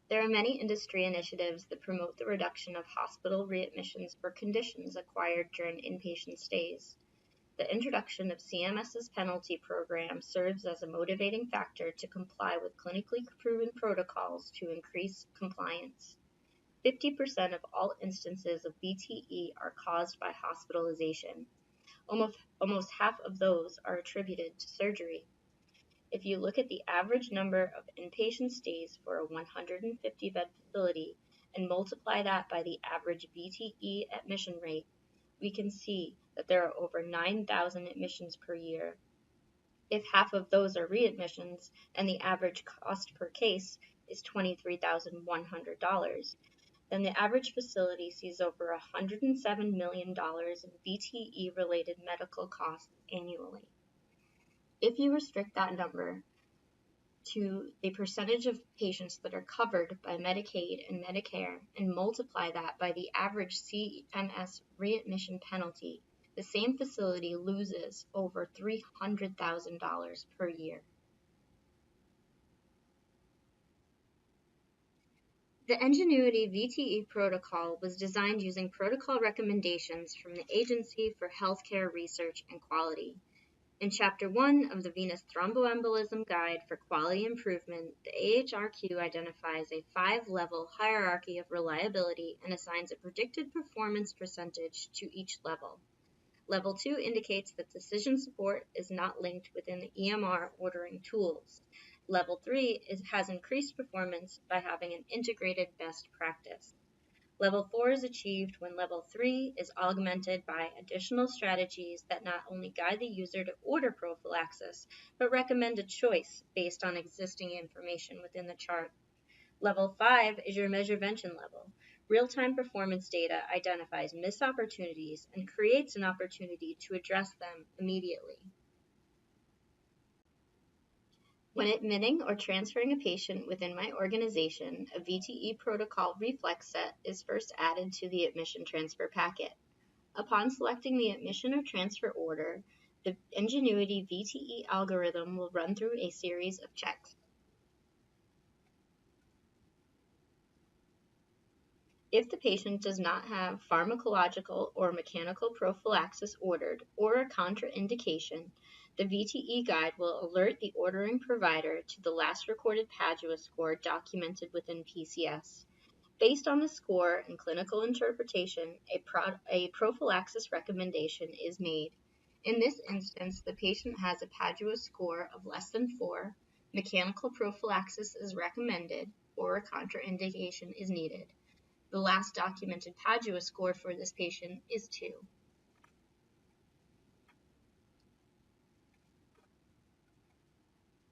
There are many industry initiatives that promote the reduction of hospital readmissions for conditions acquired during inpatient stays. The introduction of CMS's penalty program serves as a motivating factor to comply with clinically proven protocols to increase compliance. 50% of all instances of VTE are caused by hospitalization. Almost half of those are attributed to surgery. If you look at the average number of inpatient stays for a 150-bed facility and multiply that by the average VTE admission rate, we can see that there are over 9,000 admissions per year. If half of those are readmissions and the average cost per case is $23,100, then the average facility sees over $107 million in VTE-related medical costs annually. If you restrict that number to the percentage of patients that are covered by Medicaid and Medicare and multiply that by the average CMS readmission penalty, the same facility loses over $300,000 per year. The ENGINUITY VTE protocol was designed using protocol recommendations from the Agency for Healthcare Research and Quality. In Chapter 1 of the Venous Thromboembolism Guide for Quality Improvement, the AHRQ identifies a 5-level hierarchy of reliability and assigns a predicted performance percentage to each level. Level 2 indicates that decision support is not linked within the EMR ordering tools. Level 3 has increased performance by having an integrated best practice. Level 4 is achieved when Level 3 is augmented by additional strategies that not only guide the user to order prophylaxis, but recommend a choice based on existing information within the chart. Level 5 is your measurevention level. Real-time performance data identifies missed opportunities and creates an opportunity to address them immediately. When admitting or transferring a patient within my organization, a VTE protocol reflex set is first added to the admission transfer packet. Upon selecting the admission or transfer order, the ENGINUITY VTE algorithm will run through a series of checks. If the patient does not have pharmacological or mechanical prophylaxis ordered or a contraindication, the VTE guide will alert the ordering provider to the last recorded PADUA score documented within PCS. Based on the score and clinical interpretation, a prophylaxis recommendation is made. In this instance, the patient has a PADUA score of less than 4, mechanical prophylaxis is recommended, or a contraindication is needed. The last documented PADUA score for this patient is 2.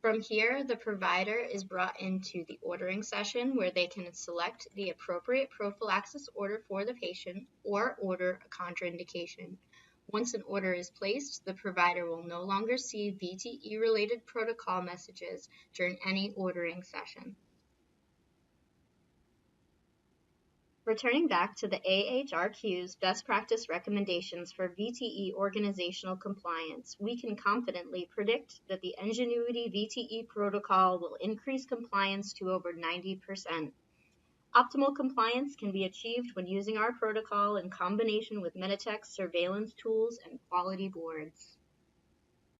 From here, the provider is brought into the ordering session where they can select the appropriate prophylaxis order for the patient or order a contraindication. Once an order is placed, the provider will no longer see VTE-related protocol messages during any ordering session. Returning back to the AHRQ's best practice recommendations for VTE organizational compliance, we can confidently predict that the ENGINUITY VTE protocol will increase compliance to over 90%. Optimal compliance can be achieved when using our protocol in combination with MEDITECH surveillance tools and quality boards.